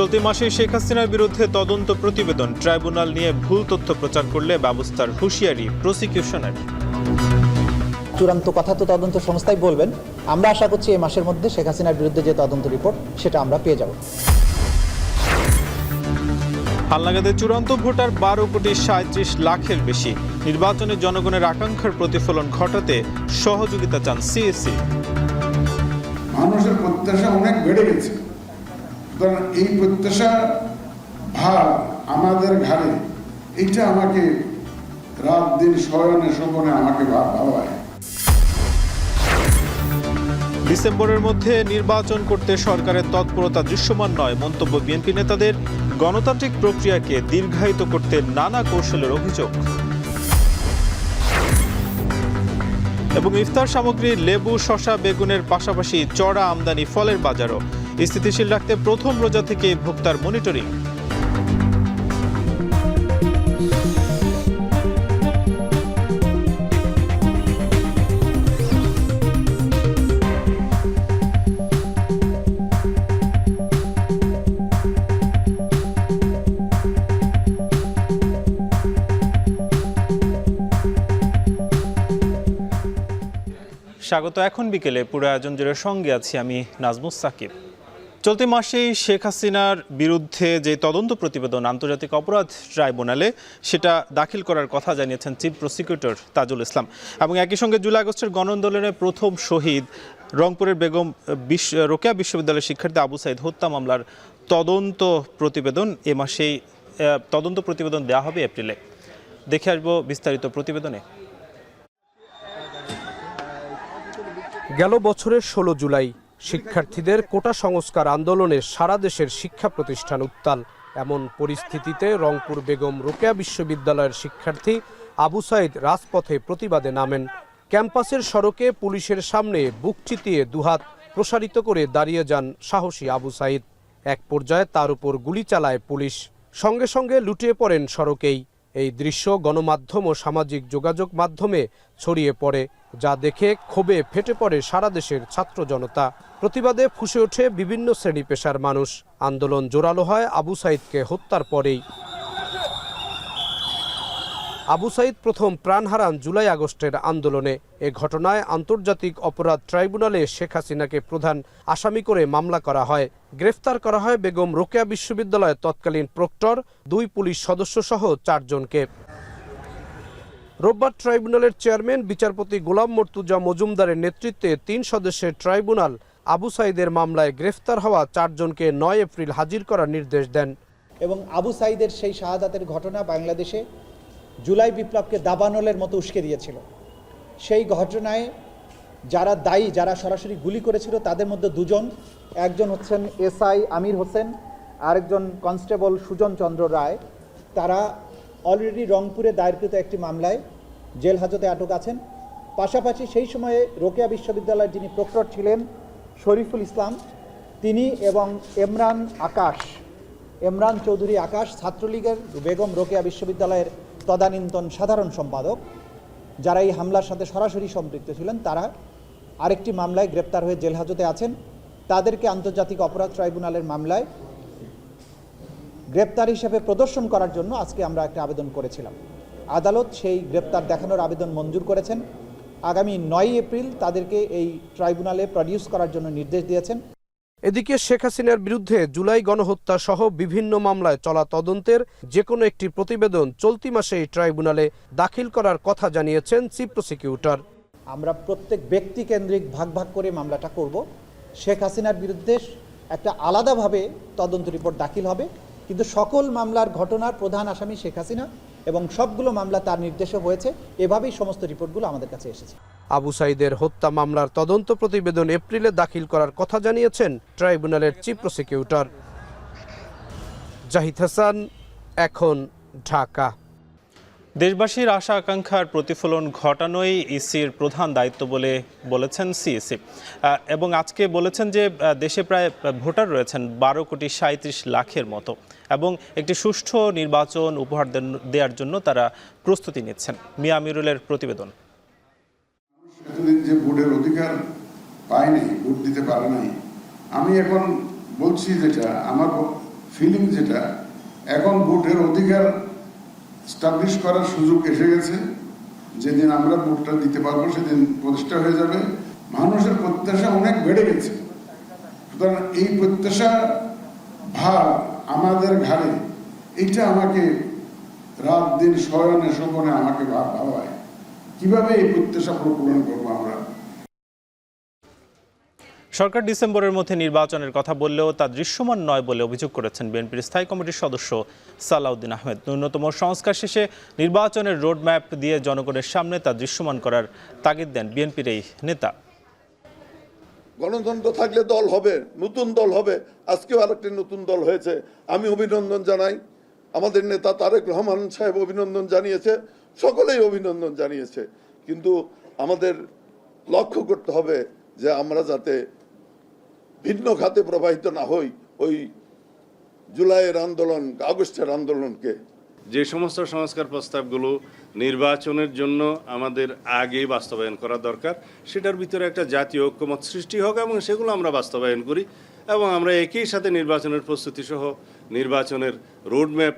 চলতি মাসে শেখ হাসিনার বিরুদ্ধে তদন্ত প্রতিবেদন, ট্রাইব্যুনাল নিয়ে ভুল তথ্য প্রচার করলে ব্যবস্থার হুঁশিয়ারি প্রসিকিউশনের। চূড়ান্ত কথা তো তদন্ত সংস্থাই বলবেন। আমরা আশা করছি এই মাসের মধ্যে শেখ হাসিনার বিরুদ্ধে যে তদন্ত রিপোর্ট সেটা আমরা পেয়ে যাব। হালনাগাদে চূড়ান্ত ভোটার 12,37,00,000-এর বেশি। নির্বাচনে জনগণের আকাঙ্ক্ষার প্রতিফলন ঘটাতে সহযোগিতা চান সিএসি। মানুষের প্রত্যাশা অনেক বেড়ে গেছে, কারণ এই প্রত্যাশা ভার আমাদের ঘাড়ে, এটা আমাকে রাত দিন শয়নে স্বপনে আমাকে ভাবায়। ডিসেম্বরের মধ্যে নির্বাচন করতে সরকারের তৎপরতা দৃশ্যমান নয়, মন্তব্য বিএনপি নেতাদের। গণতান্ত্রিক প্রক্রিয়াকে দীর্ঘায়িত করতে নানা কৌশলের অভিযোগ। এবং ইফতার সামগ্রী লেবু, শসা, বেগুনের পাশাপাশি চড়া আমদানি ফলের বাজারও স্থিতিশীল রাখতে প্রথম রোজা থেকে ভোক্তার মনিটরিং। স্বাগত। এখন বিকেলে পুরো আয়োজন জুড়ে সঙ্গে আছি আমি নাজমুস সাকিব। চলতি মাসেই শেখ হাসিনার বিরুদ্ধে যে তদন্ত প্রতিবেদন আন্তর্জাতিক অপরাধ ট্রাইব্যুনালে সেটা দাখিল করার কথা জানিয়েছেন চিফ প্রসিকিউটর তাজুল ইসলাম। এবং একই সঙ্গে জুলাই আগস্টের গণআন্দোলনের প্রথম শহীদ রংপুরের বেগম রোকেয়া বিশ্ববিদ্যালয়ের শিক্ষার্থী আবু সাইদ হত্যা মামলার তদন্ত প্রতিবেদন এ মাসেই তদন্ত প্রতিবেদন দেওয়া হবে এপ্রিলে। দেখে আসবো বিস্তারিত প্রতিবেদনে। গেল বছরের 16 জুলাই শিক্ষার্থীদের কোটা সংস্কার আন্দোলনে সারা দেশের শিক্ষা প্রতিষ্ঠান উত্তাল। এমন পরিস্থিতিতে রংপুর বেগম রোকেয়া বিশ্ববিদ্যালয়ের শিক্ষার্থী আবু সাইদ রাজপথে প্রতিবাদে নামেন। ক্যাম্পাসের সড়কে পুলিশের সামনে বুক চিতিয়ে দুহাত প্রসারিত করে দাঁড়িয়ে যান সাহসী আবু সাইদ। এক পর্যায়ে তার উপর গুলি চালায় পুলিশ, সঙ্গে সঙ্গে লুটিয়ে পড়েন সড়কেই। এই দৃশ্য গণমাধ্যম ও সামাজিক যোগাযোগ মাধ্যমে ছড়িয়ে পড়ে, যা দেখে ক্ষোভে ফেটে পড়ে সারা দেশের ছাত্র জনতা। প্রতিবাদে ফুঁসে ওঠে বিভিন্ন শ্রেণী পেশার মানুষ। আন্দোলন জোরালো হয় আবু সাইদকে হত্যার পরেই। আবু সাইদ প্রথম প্রাণ হারান জুলাই আগস্টের আন্দোলনে। এ ঘটনায় আন্তর্জাতিক অপরাধ ট্রাইব্যুনালে শেখ হাসিনাকে প্রধান আসামি করে মামলা করা হয়। গ্রেফতার করা হয় বেগম রোকেয়া বিশ্ববিদ্যালয়ের তৎকালীন প্রক্টর, 2 পুলিশ সদস্য সহ 4 জনকে। রোববার ট্রাইব্যুনালের চেয়ারম্যান বিচারপতি গোলাম মর্তুজা মজুমদারের নেতৃত্বে 3 সদস্যের ট্রাইব্যুনাল আবু সাইদের মামলায় গ্রেফতার হওয়া 4 জনকে 9 এপ্রিল হাজির করার নির্দেশ দেন। এবং আবু সাইদের সেই শাহাদাতের ঘটনা বাংলাদেশে জুলাই বিপ্লবকে দাবানলের মতো উস্কে দিয়েছিল। সেই ঘটনায় যারা দায়ী, যারা সরাসরি গুলি করেছিল তাদের মধ্যে 2 জন, একজন হচ্ছেন এসআই আমির হোসেন, আরেকজন কনস্টেবল সুজন চন্দ্র রায়। তারা অলরেডি রংপুরে দায়েরকৃত একটি মামলায় জেল হাজতে আটক আছেন। পাশাপাশি সেই সময়ে রোকেয়া বিশ্ববিদ্যালয়ের যিনি প্রক্টর ছিলেন শরীফুল ইসলাম, তিনি এবং এমরান চৌধুরী আকাশ, ছাত্রলীগের বেগম রোকেয়া বিশ্ববিদ্যালয়ের তদানীন্তন সাধারণ সম্পাদক, যারা এই হামলার সাথে সরাসরি সম্পৃক্ত ছিলেন, তারা আরেকটি মামলায় গ্রেপ্তার হয়ে জেল হাজতে আছেন। তাদেরকে আন্তর্জাতিক অপরাধ ট্রাইব্যুনালের মামলায় গ্রেপ্তার হিসেবে প্রদর্শন করার জন্য আজকে আমরা একটা আবেদন করেছিলাম। আদালত সেই গ্রেপ্তার দেখানোর আবেদন মঞ্জুর করেছেন। আগামী 9 এপ্রিল তাদেরকে এই ট্রাইব্যুনালে প্রডিউস করার জন্য নির্দেশ দিয়েছেন। এদিকে শেখ হাসিনার বিরুদ্ধে জুলাই গণহত্যা সহ বিভিন্ন মামলায় চলা তদন্তের যে কোনো একটি প্রতিবেদন চলতি মাসে এই ট্রাইব্যুনালে দাখিল করার কথা জানিয়েছেন চিফ প্রসিকিউটর। আমরা প্রত্যেক ব্যক্তি কেন্দ্রিক ভাগ ভাগ করে মামলাটা করব। শেখ হাসিনার বিরুদ্ধে একটা আলাদাভাবে তদন্ত রিপোর্ট দাখিল হবে, কিন্তু সকল মামলার ঘটনার প্রধান আসামি শেখ হাসিনা এবং সবগুলো মামলা তার নির্দেশে হয়েছে। এভাবেই সমস্ত রিপোর্টগুলো আমাদের কাছে এসেছে। আবু সাইদের হত্যা মামলার তদন্ত প্রতিবেদন এপ্রিলে দাখিল করার কথা জানিয়েছেন ট্রাইব্যুনালের চিফ প্রসিকিউটর। জাহিদ হাসান, এখন, ঢাকা। দেশবাসীর আশা আকাঙ্ক্ষার প্রতিফলন ঘটানোই ইসির প্রধান দায়িত্ব বলে বলেছেন সিএসি। এবং আজকে বলেছেন যে দেশে প্রায় ভোটার রয়েছেন 12,37,00,000-এর মতো, এবং একটি সুষ্ঠু নির্বাচন উপহার দেওয়ার জন্য তারা প্রস্তুতি নিচ্ছেন। মিয়া আমিরুলের প্রতিবেদন। এতদিন যে ভোটের অধিকার পায়নি, ভোট দিতে পারে নাই, আমি এখন বলছি যেটা আমার ফিলিং যেটা, এখন ভোটের অধিকার স্টাবলিশ করার সুযোগ এসে গেছে। যেদিন আমরা ভোটটা দিতে পারবো সেদিন প্রতিষ্ঠা হয়ে যাবে। মানুষের প্রত্যাশা অনেক বেড়ে গেছে, সুতরাং এই প্রত্যাশা ভার আমাদের ঘাড়ে, এটা আমাকে রাত দিন শয়নে স্বপনে আমাকে ভাবায় কিভাবে এই প্রত্যাশা পূরণ করবো আমরা। সরকার ডিসেম্বরের মধ্যে নির্বাচনের কথা বললেও তা দৃশ্যমান নয় বলে অভিযোগ করেছেন বিএনপির স্থায়ী কমিটির সদস্য সালাউদ্দিন আহমেদ। ন্যূনতম সংস্কার শেষে নির্বাচনের রোডম্যাপ দিয়ে জনগণের সামনে তা দৃশ্যমান করার তাগিদ দেন বিএনপির এই নেতা। গণতন্ত্র থাকলে দল হবে, নতুন দল হবে। আজকেও আরেকটি নতুন দল হয়েছে, আমি অভিনন্দন জানাই। আমাদের নেতা তারেক রহমান সাহেব অভিনন্দন জানিয়েছে, সকলেই অভিনন্দন জানিয়েছে। কিন্তু আমাদের লক্ষ্য করতে হবে যে আমরা যাতে ভিন্ন খাতে প্রবাহিত না হই ওই জুলাইয়ের আন্দোলন, আগস্টের আন্দোলনকে। যে সমস্ত সংস্কার প্রস্তাবগুলো নির্বাচনের জন্য আমাদের আগে বাস্তবায়ন করা দরকার, সেটার ভিতরে একটা জাতীয় ঐক্যমত সৃষ্টি হোক এবং সেগুলো আমরা বাস্তবায়ন করি এবং আমরা একই সাথে নির্বাচনের প্রস্তুতি সহ নির্বাচনের রোডম্যাপ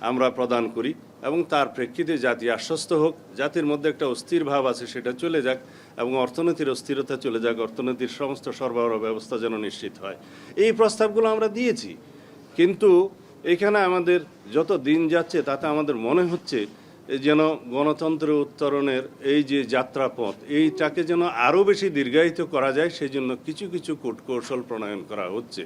আমরা প্রদান করি এবং তার প্রেক্ষিতে জাতি আশ্বস্ত হোক, জাতির মধ্যে একটা অস্থির ভাব আছে সেটা চলে যাক এবং অর্থনীতির অস্থিরতা চলে যাক, অর্থনীতির সমস্ত সরবরাহ ব্যবস্থা যেন নিশ্চিত হয়। এই প্রস্তাবগুলো আমরা দিয়েছি, কিন্তু এখানে আমাদের যত দিন যাচ্ছে তাতে আমাদের মনে হচ্ছে যেন গণতন্ত্রের উত্তরণের এই যে যাত্রাপথ, এইটাকে যেন আরও বেশি দীর্ঘায়িত করা যায়, সেই জন্য কিছু কিছু কূটকৌশল প্রণয়ন করা হচ্ছে।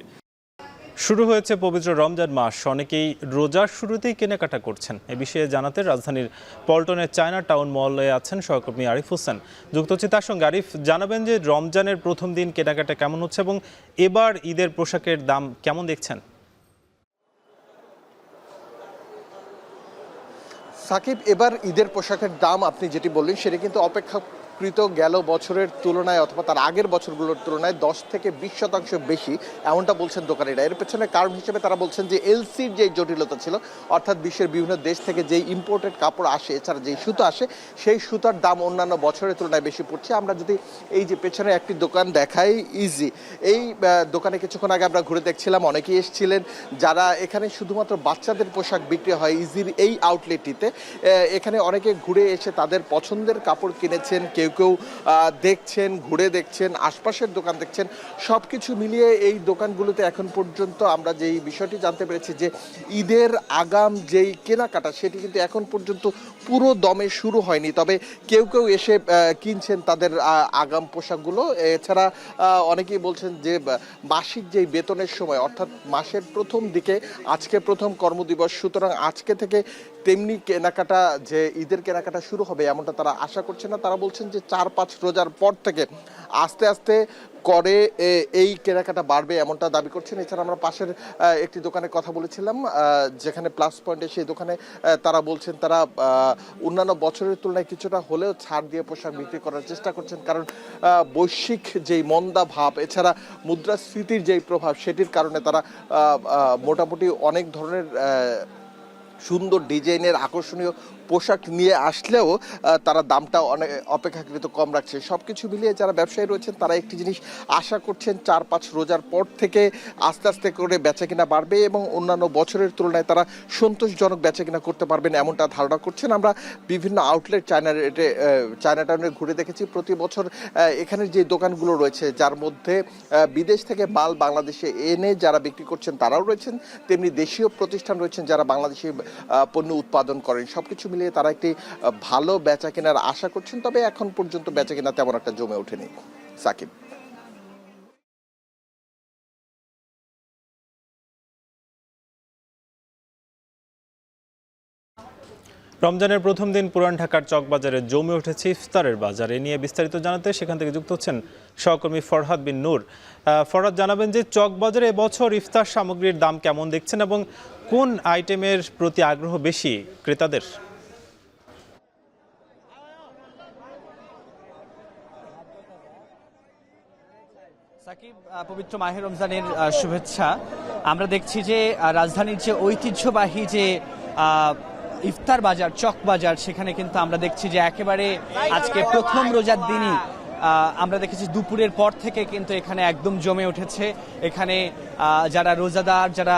শুরু হয়েছে পবিত্র রমজান মাস, অনেকেই রোজার শুরুতেই কেনাকাটা করছেন। এ বিষয়ে জানাতে রাজধানীর পল্টনের চায়না টাউন মলে আছেন সহকর্মী আরিফ হোসেন, যুক্ত হচ্ছে তার সঙ্গে। আরিফ, জানাবেন যে রমজানের প্রথম দিন কেনাকাটা কেমন হচ্ছে এবং এবার ঈদের পোশাকের দাম কেমন দেখছেন? সাকিব, এবার ঈদের পোশাকের দাম আপনি যেটি বললেন সেটা কিন্তু অপেক্ষাকৃত গেল বছরের তুলনায় অথবা তার আগের বছরগুলোর তুলনায় 10 থেকে 20% বেশি, এমনটা বলছেন দোকানিরা। এর পেছনে কারণ হিসেবে তারা বলছেন যে এলসির যে জটিলতা ছিল, অর্থাৎ বিশ্বের বিভিন্ন দেশ থেকে যেই ইম্পোর্টেড কাপড় আসে, এছাড়া যেই সুতো আসে, সেই সুতার দাম অন্যান্য বছরের তুলনায় বেশি পড়ছে। আমরা যদি এই যে পেছনে একটি দোকান দেখাই, ইজি, এই দোকানে কিছুক্ষণ আগে আমরা ঘুরে দেখছিলাম, অনেকেই এসেছিলেন যারা এখানে শুধুমাত্র বাচ্চাদের পোশাক বিক্রি হয় ইজির এই আউটলেটটিতে। এখানে অনেকে ঘুরে এসে তাদের পছন্দের কাপড় কিনেছেন, কেউ কেউ দেখছেন, ঘুরে দেখছেন, আশপাশের দোকান দেখছেন। সব কিছু মিলিয়ে এই দোকানগুলোতে এখন পর্যন্ত আমরা যেই বিষয়টি জানতে পেরেছি যে ঈদের আগাম যেই কেনাকাটা সেটি কিন্তু এখন পর্যন্ত পুরো দমে শুরু হয়নি, তবে কেউ কেউ এসে কিনছেন তাদের আগাম পোশাকগুলো। এছাড়া অনেকেই বলছেন যে মাসিক যেই বেতনের সময়, অর্থাৎ মাসের প্রথম দিকে, আজকে প্রথম কর্মদিবস, সুতরাং আজকে থেকে তেমনি কেনাকাটা, যে ঈদের কেনাকাটা শুরু হবে এমনটা তারা আশা করছেন না। তারা বলছেন যে 4-5 রোজার পর থেকে আস্তে আস্তে করে এই কেনাকাটা বাড়বে এমনটা দাবি করছেন। এছাড়া আমরা পাশের একটি দোকানে কথা বলেছিলাম যেখানে প্লাস পয়েন্টে, সেই দোকানে তারা বলছেন তারা অন্যান্য বছরের তুলনায় কিছুটা হলেও ছাড় দিয়ে পোশাক বিক্রি করার চেষ্টা করছেন, কারণ বৈশ্বিক যেই মন্দা ভাব, এছাড়া মুদ্রাস্ফীতির যেই প্রভাব, সেটির কারণে তারা মোটামুটি অনেক ধরনের সুন্দর ডিজাইনের আকর্ষণীয় পোশাক নিয়ে আসলেও তারা দামটা অনেক অপেক্ষাকৃত কম রাখছে। সব কিছু মিলিয়ে যারা ব্যবসায়ী রয়েছেন তারা একটি জিনিস আশা করছেন, 4-5 রোজার পর থেকে আস্তে আস্তে করে বেচাকেনা বাড়বে এবং অন্যান্য বছরের তুলনায় তারা সন্তোষজনক বেচাকেনা করতে পারবেন এমনটা ধারণা করছেন। আমরা বিভিন্ন আউটলেট চায়না টাউনে ঘুরে দেখেছি, প্রতি বছর এখানের যে দোকানগুলো রয়েছে যার মধ্যে বিদেশ থেকে মাল বাংলাদেশে এনে যারা বিক্রি করছেন তারাও রয়েছেন, তেমনি দেশীয় প্রতিষ্ঠান রয়েছেন যারা বাংলাদেশি পণ্য উৎপাদন করেন। সবকিছু মিলিয়ে তারা একটি ভালো বেচা কেনার আশা করছেন, তবে এখন পর্যন্ত বেচা কেনা তেমন একটা জমে ওঠেনি। সাকিব। রমজানের প্রথম দিন পুরান ঢাকার চকবাজারে জমে উঠেছে ইফতারের বাজার। এ নিয়ে বিস্তারিত জানাতে সেখান থেকে যুক্ত হচ্ছেন সহকর্মী ফরহাদ বিন নূর। ফরহাদ, জানাবেন যে চকবাজারে এবছর ইফতার সামগ্রীর দাম কেমন দেখছেন এবং কোন আইটেমের প্রতি আগ্রহ বেশি ক্রেতাদের? সাকিব, পবিত্র মাহে রমজানের শুভেচ্ছা। আমরা দেখছি যে রাজধানীর যে ঐতিহ্যবাহী যে ইফতার বাজার, চক বাজার, সেখানে কিন্তু আমরা দেখছি যে একেবারে আজকে প্রথম রোজার দিনই আমরা দেখেছি দুপুরের পর থেকে কিন্তু এখানে একদম জমে উঠেছে। এখানে যারা রোজাদার, যারা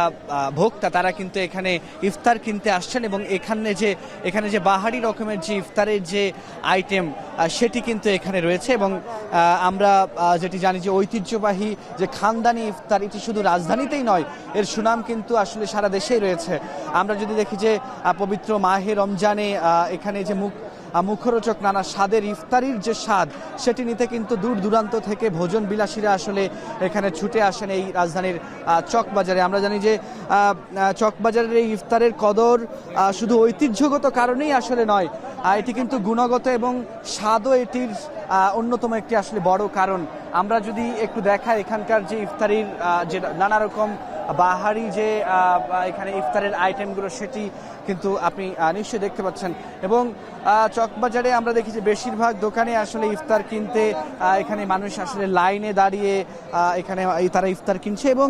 ভোক্তা, তারা কিন্তু এখানে ইফতার কিনতে আসছেন এবং এখানে যে বাহারি রকমের যে ইফতারের যে আইটেম সেটি কিন্তু এখানে রয়েছে। এবং আমরা যেটি জানি যে ঐতিহ্যবাহী যে খানদানি ইফতার, এটি শুধু রাজধানীতেই নয়, এর সুনাম কিন্তু আসলে সারা দেশেই রয়েছে। আমরা যদি দেখি যে পবিত্র মাহে রমজানে এখানে যে মুখরোচক নানা স্বাদের ইফতারির যে স্বাদ, সেটি নিতে কিন্তু দূর দূরান্ত থেকে ভোজন বিলাসীরা আসলে এখানে ছুটে আসেন এই রাজধানীর চকবাজারে। আমরা জানি যে চকবাজারের এই ইফতারের কদর শুধু ঐতিহ্যগত কারণেই আসলে নয়, এটি কিন্তু গুণগত এবং স্বাদও এটির অন্যতম একটি আসলে বড় কারণ। আমরা যদি একটু দেখাই এখানকার যে ইফতারির যে নানা রকম বাহারি যে এখানে ইফতারের আইটেমগুলো, সেটি কিন্তু আপনি নিশ্চয়ই দেখতে পাচ্ছেন। এবং চকবাজারে আমরা দেখি যে বেশিরভাগ দোকানে আসলে ইফতার কিনতে এখানে মানুষ আসলে লাইনে দাঁড়িয়ে এখানে তারা ইফতার কিনছে। এবং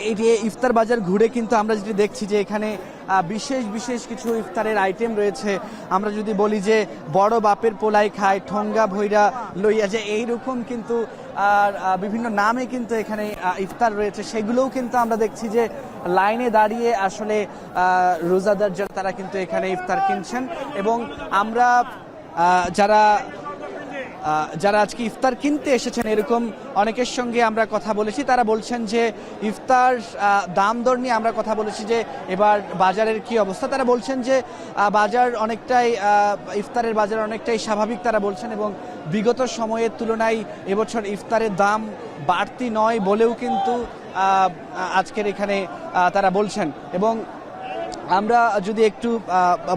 এই যে ইফতার বাজার ঘুরে কিন্তু আমরা যেটি দেখছি যে এখানে বিশেষ কিছু ইফতারের আইটেম রয়েছে। আমরা যদি বলি যে বড় বাপের পোলাই খায়, ঠোঙ্গা ভৈরা লইয়া, যে এইরকম কিন্তু বিভিন্ন নামে কিন্তু এখানে ইফতার রয়েছে, সেগুলোও কিন্তু আমরা দেখছি যে লাইনে দাঁড়িয়ে আসলে রোজাদার যারা, তারা কিন্তু এখানে ইফতার কিনছেন। এবং আমরা যারা আজকে ইফতার কিনতে এসেছেন এরকম অনেকের সঙ্গে আমরা কথা বলেছি, তারা বলছেন যে ইফতার দাম দর নিয়ে আমরা কথা বলেছি যে এবার বাজারের কি অবস্থা। তারা বলছেন যে বাজার অনেকটাই ইফতারের বাজার অনেকটাই স্বাভাবিক তারা বলছেন, এবং বিগত সময়ের তুলনায় এবছর ইফতারের দাম বাড়তি নয় বলেও কিন্তু আজকের এখানে তারা বলছেন। এবং আমরা যদি একটু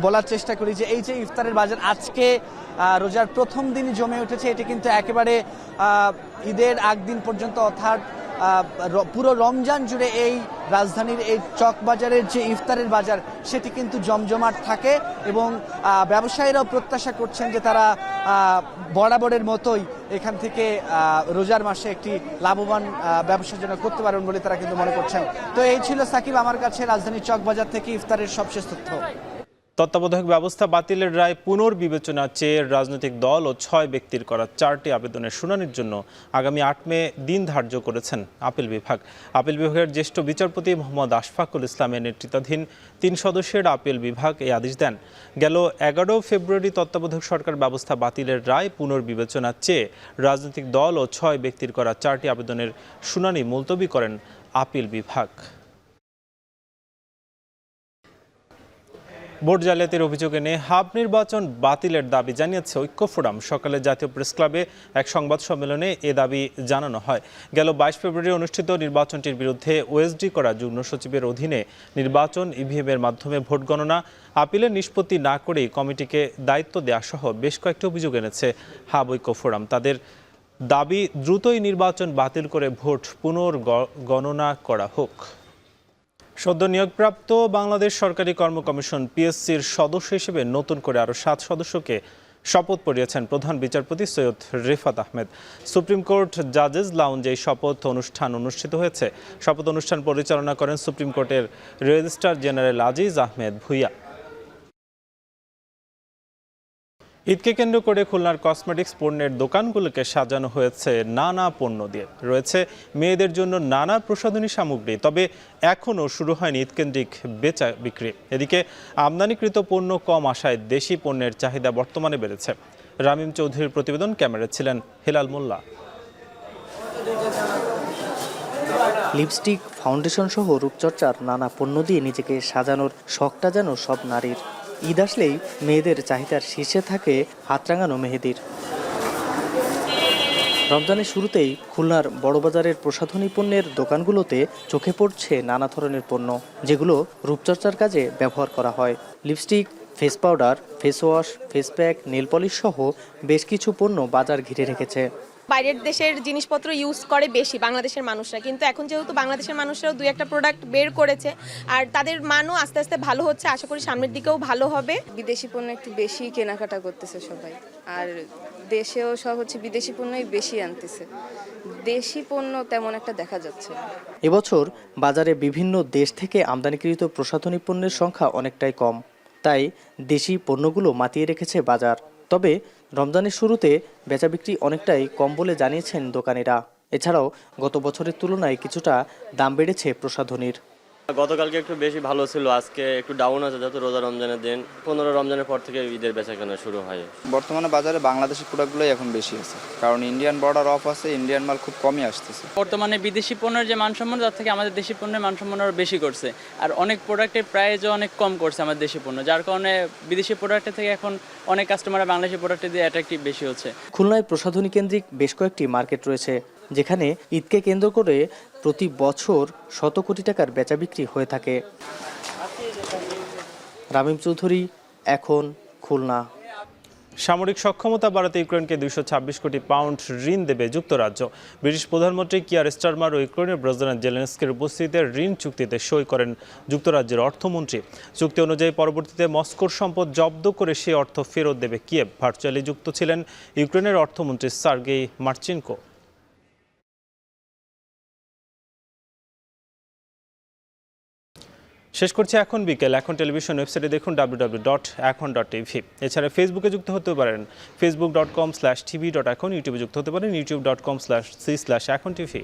বলার চেষ্টা করি যে এই যে ইফতারের বাজার আজকে রোজার প্রথম দিনই জমে উঠেছে, এটি কিন্তু একেবারে ঈদের আগ দিন পর্যন্ত, অর্থাৎ পুরো রমজান জুড়ে এই রাজধানীর এই চকবাজারের যে ইফতারের বাজার, সেটি কিন্তু জমজমাট থাকে। এবং ব্যবসায়ীরাও প্রত্যাশা করছেন যে তারা বরাবরের মতোই এখান থেকে রোজার মাসে একটি লাভবান ব্যবসার জন্য করতে পারবেন বলে তারা কিন্তু মনে করছেন। তো এই ছিল সাকিব আমার কাছে রাজধানীর চকবাজার থেকে ইফতারের সবশেষ তথ্য। তত্ত্বাবধায়ক ব্যবস্থা বাতিলের রায় পুনর্বিবেচনা চেয়ে রাজনৈতিক দল ও 6 ব্যক্তির করা 4টি আবেদনের শুনানির জন্য আগামী 8 মে দিন ধার্য করেছেন আপিল বিভাগ। আপিল বিভাগের জ্যেষ্ঠ বিচারপতি মোহাম্মদ আশফাকুল ইসলামের নেতৃত্বাধীন 3 সদস্যের আপিল বিভাগ এই আদেশ দেন। গেল 11 ফেব্রুয়ারি তত্ত্বাবধায়ক সরকার ব্যবস্থা বাতিলের রায় পুনর্বিবেচনা চেয়ে রাজনৈতিক দল ও 6 ব্যক্তির করা 4টি আবেদনের শুনানি মুলতবি করেন আপিল বিভাগ। ভোট জালিয়াতির অভিযোগ এনে হাব নির্বাচন বাতিলের দাবি জানিয়েছে ঐক্য ফোরাম। সকালে জাতীয় প্রেস ক্লাবে এক সংবাদ সম্মেলনে এ দাবি জানানো হয়। গেল 22 ফেব্রুয়ারি অনুষ্ঠিত নির্বাচনটির বিরুদ্ধে ওএসডি করা যুগ্ম সচিবের অধীনে নির্বাচন ইভিএমের মাধ্যমে ভোট গণনা আপিলের নিষ্পত্তি না করেই কমিটিকে দায়িত্ব দেওয়া সহ বেশ কয়েকটি অভিযোগ এনেছে হাব ঐক্য ফোরাম। তাদের দাবি দ্রুতই নির্বাচন বাতিল করে ভোট পুনর্গণনা করা হোক। সদ্য নিয়োগপ্রাপ্ত বাংলাদেশ সরকারি কর্ম কমিশন পিএসসির সদস্য হিসেবে নতুন করে আরও 7 সদস্যকে শপথ পড়িয়েছেন প্রধান বিচারপতি সৈয়দ রিফাত আহমেদ। সুপ্রিম কোর্ট জাজেস লাউঞ্জে এই শপথ অনুষ্ঠান অনুষ্ঠিত হয়েছে। শপথ অনুষ্ঠান পরিচালনা করেন সুপ্রিম কোর্টের রেজিস্ট্রার জেনারেল আজিজ আহমেদ ভুইয়া। ঈদকে কেন্দ্র করে খুলনার কসমেটিক্স পণ্যের দোকানগুলোকে সাজানো হয়েছে নানা পণ্য দিয়ে। রয়েছে মেয়েদের জন্য নানা প্রসাধনী সামগ্রী, তবে এখনও শুরু হয়নি ঈদকেন্দ্রিক বেচা বিক্রি। এদিকে আমদানিকৃত পণ্য কম আসায় দেশি পণ্যের চাহিদা বর্তমানে বেড়েছে। রামিম চৌধুরীর প্রতিবেদন, ক্যামেরায় ছিলেন হেলাল মোল্লা। লিপস্টিক, ফাউন্ডেশন সহ রূপচর্চার নানা পণ্য দিয়ে নিজেকে সাজানোর শখটা যেন সব নারীর। ঈদ আসলেই মেয়েদের চাহিদার শীর্ষে থাকে হাত রাঙানো মেহেদির। রমজানের শুরুতেই খুলনার বড়বাজারের প্রসাধনী পণ্যের দোকানগুলোতে চোখে পড়ছে নানা ধরনের পণ্য, যেগুলো রূপচর্চার কাজে ব্যবহার করা হয়। Lipstick, face powder, face wash, face pack, nail polish সহ বেশ কিছু পণ্য বাজার ঘিরে রেখেছে। বাইরের দেশের জিনিসপত্র ইউজ করে বেশি বাংলাদেশের মানুষরা, কিন্তু এখন যেহেতু বাংলাদেশের মানুষরাও 2-1টা প্রোডাক্ট বের করেছে আর তাদের মানও আস্তে আস্তে ভালো হচ্ছে, আশা করি সামনের দিকেও ভালো হবে। বিদেশি পণ্য একটু বেশি কেনাকাটা করতেছে সবাই, আর দেশেও সব হচ্ছে বিদেশি পণ্যই বেশি আনতেছে, দেশি পণ্য তেমন একটা দেখা যাচ্ছে না। এবছর বাজারে বিভিন্ন দেশ থেকে আমদানিকৃত প্রসাধনী পণ্যের সংখ্যা অনেকটাই কম, তাই দেশি পণ্যগুলো মাতিয়ে রেখেছে বাজার। তবে রমজানের শুরুতে বেচাবিক্রি অনেকটাই কম বলে জানিয়েছেন দোকানিরা। এছাড়াও গত বছরের তুলনায় কিছুটা দাম বেড়েছে প্রসাধনীর। গতকালকে একটু বেশি ভালো ছিল, আজকে একটু ডাউন আছে, যেহেতু রোজা রমজানের দিন। 15 রমজানের পর থেকে ঈদের বেচাকেনা শুরু হয়। বর্তমানে বাজারে বাংলাদেশি প্রোডাক্টগুলোই এখন বেশি আছে, কারণ ইন্ডিয়ান বর্ডার অফ আছে, ইন্ডিয়ান মাল খুব কমই আসতেছে। বর্তমানে বিদেশি পণ্যের যে মানসম্মান, তার থেকে আমাদের দেশি পণ্যের মানসম্মান আরও বেশি করছে, আর অনেক প্রোডাক্টের প্রাইসও অনেক কম করছে আমাদের দেশি পণ্য, যার কারণে বিদেশি প্রোডাক্টের থেকে এখন অনেক কাস্টমাররা বাংলাদেশি প্রোডাক্টের দিয়ে অ্যাট্রাক্টিভ বেশি হচ্ছে। খুলনায় প্রসাধনী কেন্দ্রিক বেশ কয়েকটি মার্কেট রয়েছে, যেখানে ঈদকে কেন্দ্র করে প্রতি বছর শত কোটি টাকার বেচাবিক্রি হয়ে থাকে। রামিম চৌধুরী, এখন, খুলনা। সামরিক সক্ষমতা বাড়াতে ইউক্রেনকে 226 কোটি পাউন্ড ঋণ দেবে যুক্তরাজ্য। ব্রিটিশ প্রধানমন্ত্রী কিয়ার স্টারমার ও ইউক্রেনের প্রেসিডেন্ট জেলেনস্কির উপস্থিতিতে ঋণ চুক্তিতে সই করেন যুক্তরাজ্যের অর্থমন্ত্রী। চুক্তি অনুযায়ী পরবর্তীতে মস্কোর সম্পদ জব্দ করে সে অর্থ ফেরত দেবে কিয়েভ। ভার্চুয়ালি যুক্ত ছিলেন ইউক্রেনের অর্থমন্ত্রী সার্গেই মার্চেনকো। শেষ করছি এখন বিকেল। এখন টেলিভিশন ওয়েবসাইটে দেখুন www.এখন.tv। এছাড়া ফেসবুকে যুক্ত হতে পারেন facebook.com/tv.এখন, ইউটিউবে যুক্ত হতে পারেন youtube.com/c/echontv।